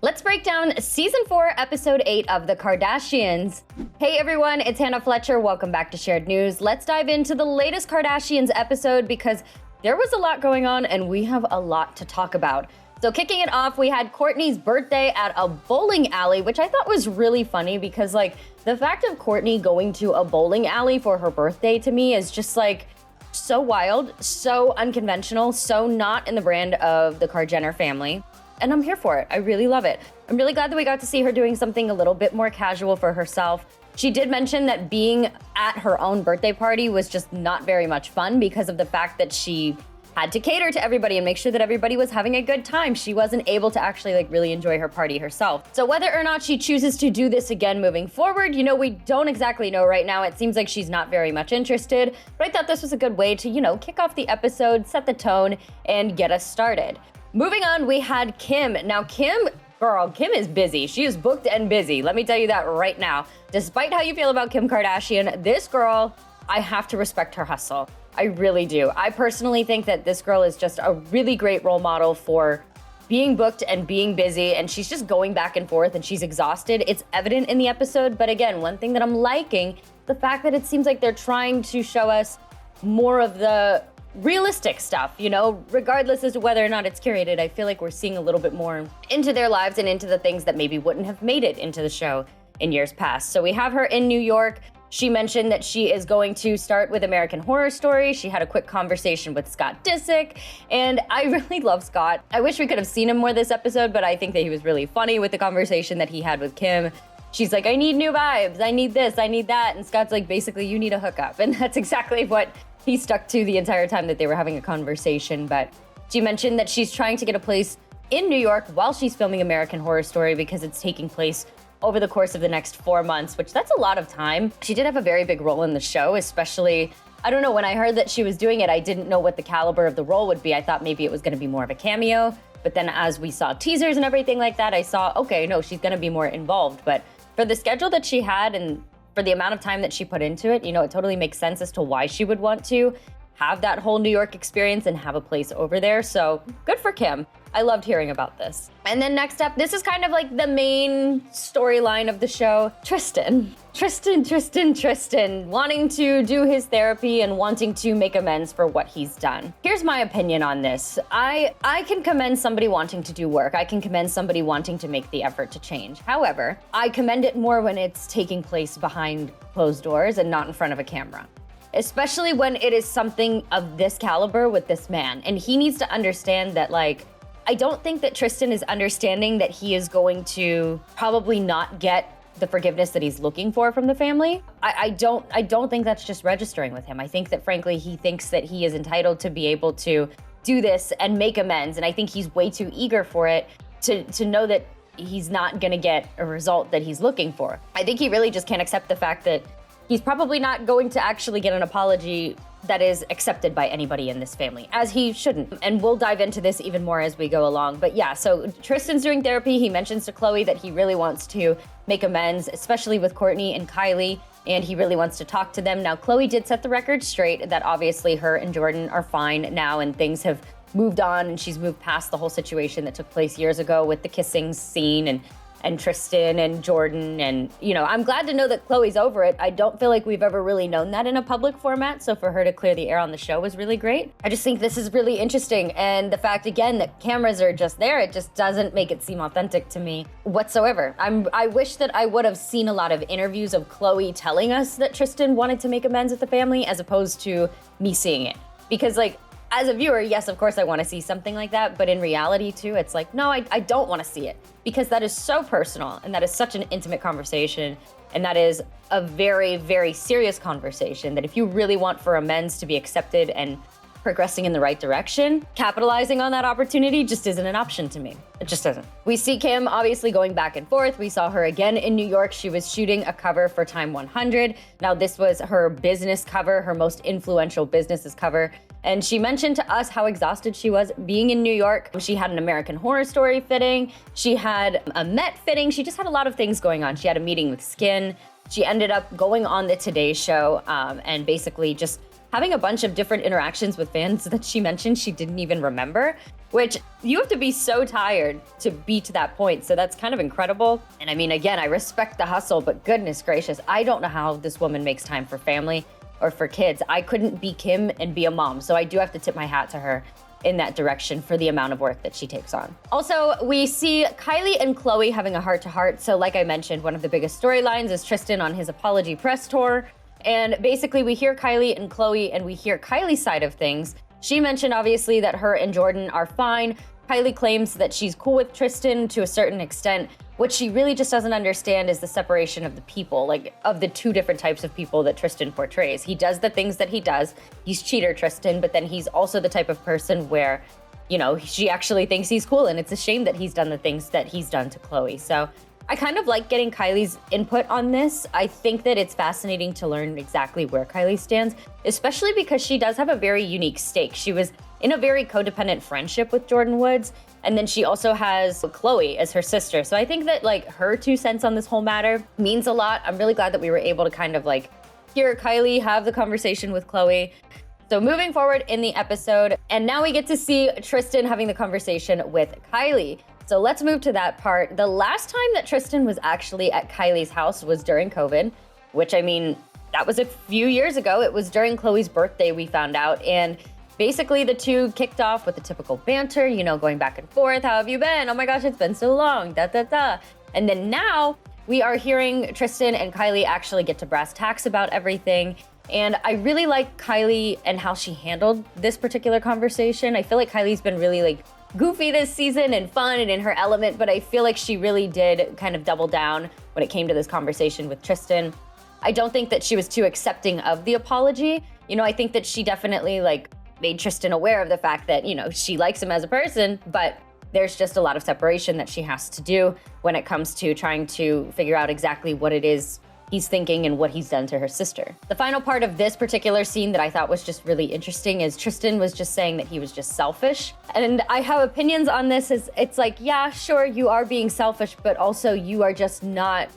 Let's break down season 4, episode 8 of The Kardashians. Hey everyone, it's Hannah Fletcher. Welcome back to Shared News. Let's dive into the latest Kardashians episode because there was a lot going on and we have a lot to talk about. So kicking it off, we had Kourtney's birthday at a bowling alley, which I thought was really funny because the fact of Kourtney going to a bowling alley for her birthday to me is just so wild, so unconventional, so not in the brand of the Kar-Jenner family. And I'm here for it. I really love it. I'm really glad that we got to see her doing something a little bit more casual for herself. She did mention that being at her own birthday party was just not very much fun because of the fact that she had to cater to everybody and make sure that everybody was having a good time. She wasn't able to actually really enjoy her party herself. So whether or not she chooses to do this again moving forward, we don't exactly know right now. It seems like she's not very much interested, but I thought this was a good way to, kick off the episode, set the tone, and get us started. Moving on, we had Kim. Now, Kim is busy. She is booked and busy. Let me tell you that right now. Despite how you feel about Kim Kardashian, this girl, I have to respect her hustle. I really do. I personally think that this girl is just a really great role model for being booked and being busy, and she's just going back and forth and she's exhausted. It's evident in the episode, but again, one thing that I'm liking, the fact that it seems like they're trying to show us more of the realistic stuff, regardless as to whether or not it's curated. I feel like we're seeing a little bit more into their lives and into the things that maybe wouldn't have made it into the show in years past. So we have her in New York. She mentioned that she is going to start with American Horror Story. She had a quick conversation with Scott Disick, and I really love Scott. I wish we could have seen him more this episode, but I think that he was really funny with the conversation that he had with Kim. She's like, I need new vibes, I need this, I need that, and Scott's like, basically, you need a hookup, and that's exactly what he stuck to the entire time that they were having a conversation. But she mentioned that she's trying to get a place in New York while she's filming American Horror Story because it's taking place over the course of the next 4 months, which that's a lot of time. She did have a very big role in the show, especially, I don't know, when I heard that she was doing it, I didn't know what the caliber of the role would be. I thought maybe it was gonna be more of a cameo, but then as we saw teasers and everything like that, I saw, okay, no, she's gonna be more involved. But for the schedule that she had and for the amount of time that she put into it, it totally makes sense as to why she would want to have that whole New York experience and have a place over there. So good for Kim. I loved hearing about this. And then next up, this is kind of like the main storyline of the show. Tristan, wanting to do his therapy and wanting to make amends for what he's done. Here's my opinion on this. I can commend somebody wanting to do work. I can commend somebody wanting to make the effort to change. However, I commend it more when it's taking place behind closed doors and not in front of a camera. Especially when it is something of this caliber with this man. And he needs to understand that, I don't think that Tristan is understanding that he is going to probably not get the forgiveness that he's looking for from the family. I don't think that's just registering with him. I think that frankly, he thinks that he is entitled to be able to do this and make amends. And I think he's way too eager for it to know that he's not gonna get a result that he's looking for. I think he really just can't accept the fact that he's probably not going to actually get an apology that is accepted by anybody in this family, as he shouldn't. And we'll dive into this even more as we go along. But yeah, so Tristan's doing therapy. He mentions to Khloe that he really wants to make amends, especially with Kourtney and Kylie, and he really wants to talk to them. Now, Khloe did set the record straight that obviously her and Jordan are fine now and things have moved on and she's moved past the whole situation that took place years ago with the kissing scene and Tristan and Jordan. And, I'm glad to know that Khloe's over it. I don't feel like we've ever really known that in a public format. So for her to clear the air on the show was really great. I just think this is really interesting. And the fact, again, that cameras are just there, it just doesn't make it seem authentic to me whatsoever. I wish that I would have seen a lot of interviews of Khloe telling us that Tristan wanted to make amends with the family as opposed to me seeing it. Because as a viewer, yes, of course I want to see something like that, but in reality too, it's no, I don't want to see it because that is so personal and that is such an intimate conversation and that is a very, very serious conversation that if you really want for amends to be accepted and progressing in the right direction, capitalizing on that opportunity just isn't an option to me. It just isn't. We see Kim obviously going back and forth. We saw her again in New York. She was shooting a cover for Time 100. Now this was her business cover, her most influential business cover. And she mentioned to us how exhausted she was being in New York. She had an American Horror Story fitting. She had a Met fitting. She just had a lot of things going on. She had a meeting with Skin. She ended up going on the Today Show and basically just having a bunch of different interactions with fans that she mentioned she didn't even remember. which you have to be so tired to be to that point. So that's kind of incredible. And I mean, again, I respect the hustle, but goodness gracious, I don't know how this woman makes time for family or for kids. I couldn't be Kim and be a mom. So I do have to tip my hat to her in that direction for the amount of work that she takes on. Also, we see Kylie and Khloe having a heart-to-heart. So like I mentioned, one of the biggest storylines is Tristan on his apology press tour. And basically we hear Kylie and Khloe and we hear Kylie's side of things. She mentioned obviously that her and Jordan are fine. Kylie claims that she's cool with Tristan to a certain extent. What she really just doesn't understand is the separation of the people, like of the two different types of people that Tristan portrays. He does the things that he does. He's cheater Tristan, but then he's also the type of person where, you know, she actually thinks he's cool, and it's a shame that he's done the things that he's done to Khloe. So I kind of like getting Kylie's input on this. I think that it's fascinating to learn exactly where Kylie stands, especially because she does have a very unique stake. She was in a very codependent friendship with Jordan Woods, and then she also has Khloe as her sister. So I think that like her 2 cents on this whole matter means a lot. I'm really glad that we were able to kind of like hear Kylie have the conversation with Khloe. So moving forward in the episode, and now we get to see Tristan having the conversation with Kylie. So let's move to that part. The last time that Tristan was actually at Kylie's house was during COVID, which I mean, that was a few years ago. It was during Khloe's birthday, we found out. And basically the two kicked off with the typical banter, you know, going back and forth. How have you been? Oh my gosh, it's been so long, da da da. And then now we are hearing Tristan and Kylie actually get to brass tacks about everything. And I really like Kylie and how she handled this particular conversation. I feel like Kylie's been really like goofy this season and fun and in her element, but I feel like she really did kind of double down when it came to this conversation with Tristan. I don't think that she was too accepting of the apology. You know, I think that she definitely like made Tristan aware of the fact that, you know, she likes him as a person, but there's just a lot of separation that she has to do when it comes to trying to figure out exactly what it is he's thinking and what he's done to her sister. The final part of this particular scene that I thought was just really interesting is Tristan was just saying that he was just selfish. And I have opinions on this. It's like, yeah, sure, you are being selfish, but also you're just not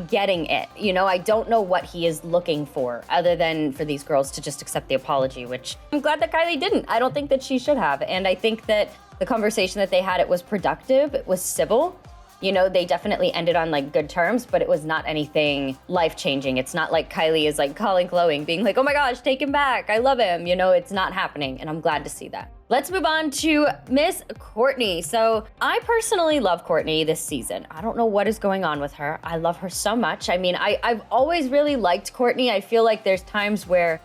getting it. You know, I don't know what he is looking for other than for these girls to just accept the apology, which I'm glad that Kylie didn't. I don't think that she should have. And I think that the conversation that they had, it was productive, it was civil. You know, they definitely ended on like good terms, but it was not anything life-changing. It's not like Kylie is like calling Khloe and being like, oh my gosh, take him back, I love him. You know, it's not happening, and I'm glad to see that. Let's move on to Miss Kourtney. So I personally love Kourtney this season. I don't know what is going on with her. I love her so much. I mean, I've always really liked Kourtney. I feel like there's times where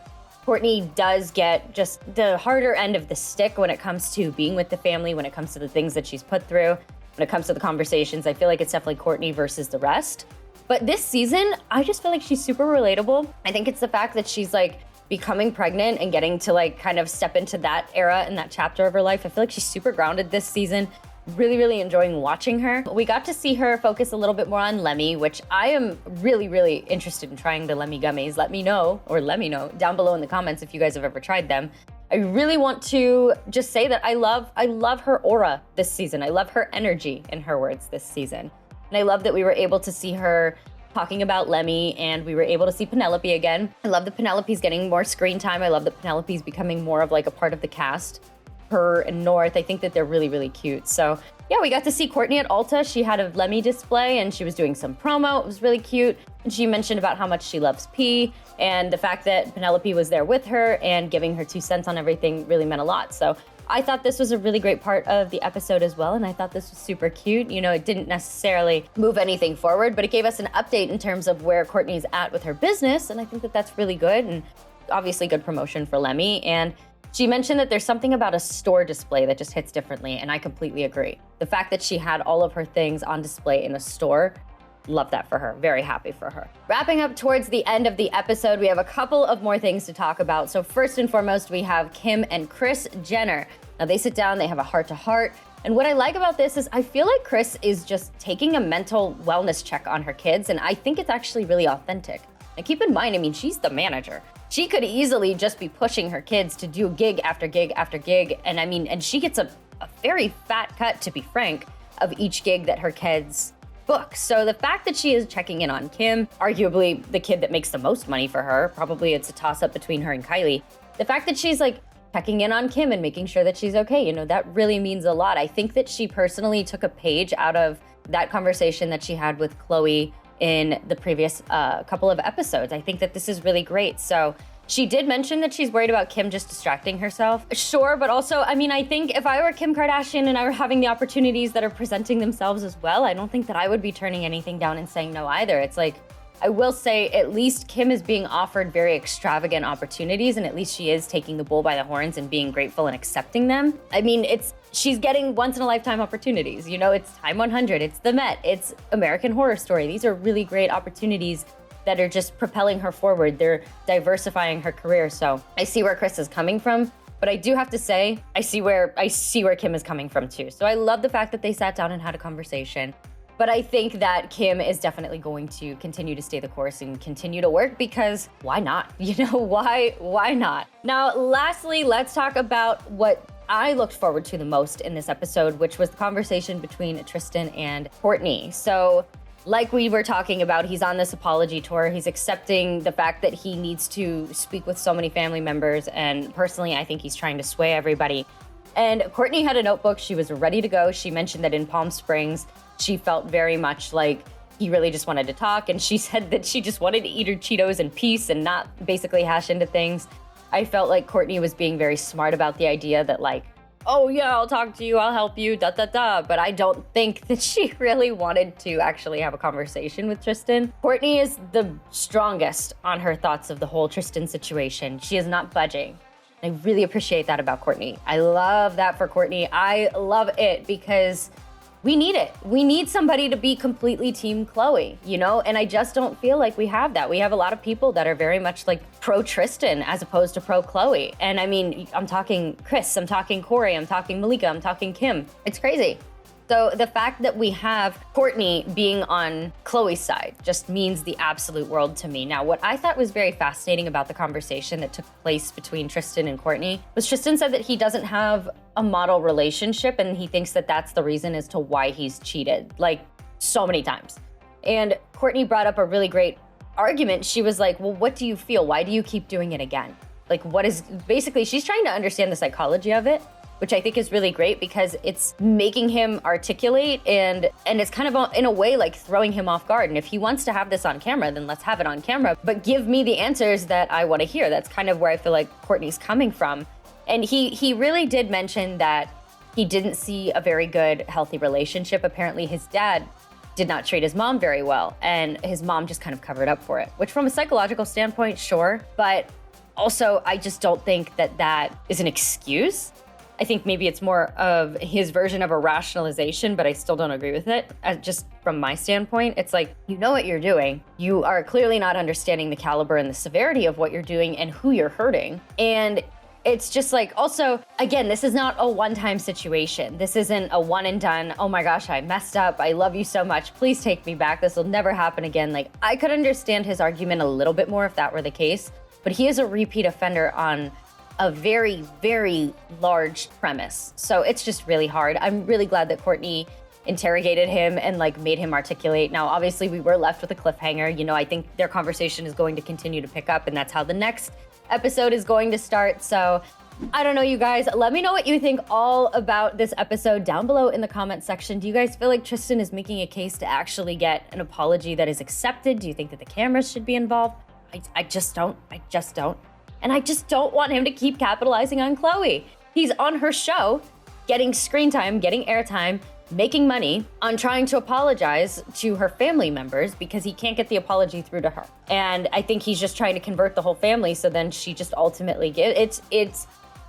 Kourtney does get just the harder end of the stick when it comes to being with the family, when it comes to the things that she's put through. When it comes to the conversations, I feel like it's definitely Kourtney versus the rest. But this season, I just feel like she's super relatable. I think it's the fact that she's like becoming pregnant and getting to like kind of step into that era and that chapter of her life. I feel like she's super grounded this season. Really, really enjoying watching her. We got to see her focus a little bit more on Lemi, which I am really, really interested in trying the Lemi gummies. Let me know down below in the comments if you guys have ever tried them. I really want to just say that I love her aura this season. I love her energy, in her words, this season. And I love that we were able to see her talking about Lemi, and we were able to see Penelope again. I love that Penelope's getting more screen time. I love that Penelope's becoming more of like a part of the cast. Her and North, I think that they're really, really cute. So yeah, we got to see Kourtney at Ulta. She had a Lemi display and she was doing some promo. It was really cute. And she mentioned about how much she loves P, and the fact that Penelope was there with her and giving her 2 cents on everything really meant a lot. So I thought this was a really great part of the episode as well, and I thought this was super cute. You know, it didn't necessarily move anything forward, but it gave us an update in terms of where Kourtney's at with her business, and I think that that's really good, and obviously good promotion for Lemi. And she mentioned that there's something about a store display that just hits differently, and I completely agree. The fact that she had all of her things on display in a store, love that for her. Very happy for her. Wrapping up towards the end of the episode, we have a couple of more things to talk about. So first and foremost, we have Kim and Kris Jenner. Now they sit down, they have a heart-to-heart. And what I like about this is I feel like Kris is just taking a mental wellness check on her kids, and I think it's actually really authentic. Now keep in mind, I mean, she's the manager. She could easily just be pushing her kids to do gig after gig after gig. And I mean, and she gets a very fat cut, to be frank, of each gig that her kids book. So the fact that she is checking in on Kim, arguably the kid that makes the most money for her, probably it's a toss-up between her and Kylie. The fact that she's like checking in on Kim and making sure that she's okay. You know, that really means a lot. I think that she personally took a page out of that conversation that she had with Khloe in the previous couple of episodes. I think that this is really great. So she did mention that she's worried about Kim just distracting herself. Sure, but also, I mean, I think if I were Kim Kardashian and I were having the opportunities that are presenting themselves as well, I don't think that I would be turning anything down and saying no either. It's like, I will say at least Kim is being offered very extravagant opportunities, and at least she is taking the bull by the horns and being grateful and accepting them. I mean, she's getting once in a lifetime opportunities. You know, it's Time 100, it's the Met, it's American Horror Story. These are really great opportunities that are just propelling her forward. They're diversifying her career. So I see where Kris is coming from, but I do have to say, I see where Kim is coming from too. So I love the fact that they sat down and had a conversation. But I think that Kim is definitely going to continue to stay the course and continue to work, because why not? You know, why not? Now, lastly, let's talk about what I looked forward to the most in this episode, which was the conversation between Tristan and Kourtney. So like we were talking about, he's on this apology tour. He's accepting the fact that he needs to speak with so many family members. And personally, I think he's trying to sway everybody. And Kourtney had a notebook. She was ready to go. She mentioned that in Palm Springs, she felt very much like he really just wanted to talk. And she said that she just wanted to eat her Cheetos in peace and not basically hash into things. I felt like Kourtney was being very smart about the idea that like, oh yeah, I'll talk to you, I'll help you, But I don't think that she really wanted to actually have a conversation with Tristan. Kourtney is the strongest on her thoughts of the whole Tristan situation. She is not budging. I really appreciate that about Kourtney. I love that for Kourtney. I love it because we need it. We need somebody to be completely team Khloe, you know? And I just don't feel like we have that. We have a lot of people that are very much like pro Tristan as opposed to pro Khloe. And I mean, I'm talking Kris, I'm talking Corey, I'm talking Malika, I'm talking Kim. It's crazy. So the fact that we have Kourtney being on Khloe's side just means the absolute world to me. Now, what I thought was very fascinating about the conversation that took place between Tristan and Kourtney was Tristan said that he doesn't have a model relationship and he thinks that that's the reason as to why he's cheated, like so many times. And Kourtney brought up a really great argument. She was like, well, what do you feel? Why do you keep doing it again? Like, what is, basically, she's trying to understand the psychology of it, which I think is really great because it's making him articulate and it's kind of in a way like throwing him off guard. And if he wants to have this on camera, then let's have it on camera, but give me the answers that I want to hear. That's kind of where I feel like Kourtney's coming from. And he really did mention that he didn't see a very good, healthy relationship. Apparently his dad did not treat his mom very well, and his mom just kind of covered up for it, which from a psychological standpoint, sure, but also I just don't think that that is an excuse. I think maybe it's more of his version of a rationalization, but I still don't agree with it. Just from my standpoint, it's like, you know what you're doing. You are clearly not understanding the caliber and the severity of what you're doing and who you're hurting. And it's just like, also, again, this is not a one-time situation. This isn't a one and done, oh my gosh, I messed up, I love you so much, please take me back, this will never happen again. Like, I could understand his argument a little bit more if that were the case, but he is a repeat offender on a very, very large premise. So it's just really hard. I'm really glad that Kourtney interrogated him and like made him articulate. Now, obviously we were left with a cliffhanger. You know, I think their conversation is going to continue to pick up, and that's how the next episode is going to start. So I don't know, you guys, let me know what you think all about this episode down below in the comment section. Do you guys feel like Tristan is making a case to actually get an apology that is accepted? Do you think that the cameras should be involved? I just don't. And I just don't want him to keep capitalizing on Khloe. He's on her show, getting screen time, getting airtime, making money on trying to apologize to her family members because he can't get the apology through to her. And I think he's just trying to convert the whole family, so then she just ultimately it's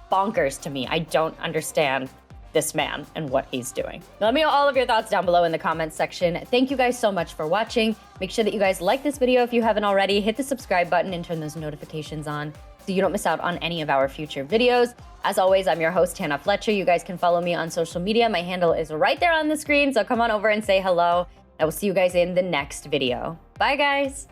bonkers to me. I don't understand this man and what he's doing. Let me know all of your thoughts down below in the comments section. Thank you guys so much for watching. Make sure that you guys like this video if you haven't already. Hit the subscribe button and turn those notifications on so you don't miss out on any of our future videos. As always, I'm your host, Hannah Fletcher. You guys can follow me on social media. My handle is right there on the screen, so come on over and say hello. I will see you guys in the next video. Bye, guys.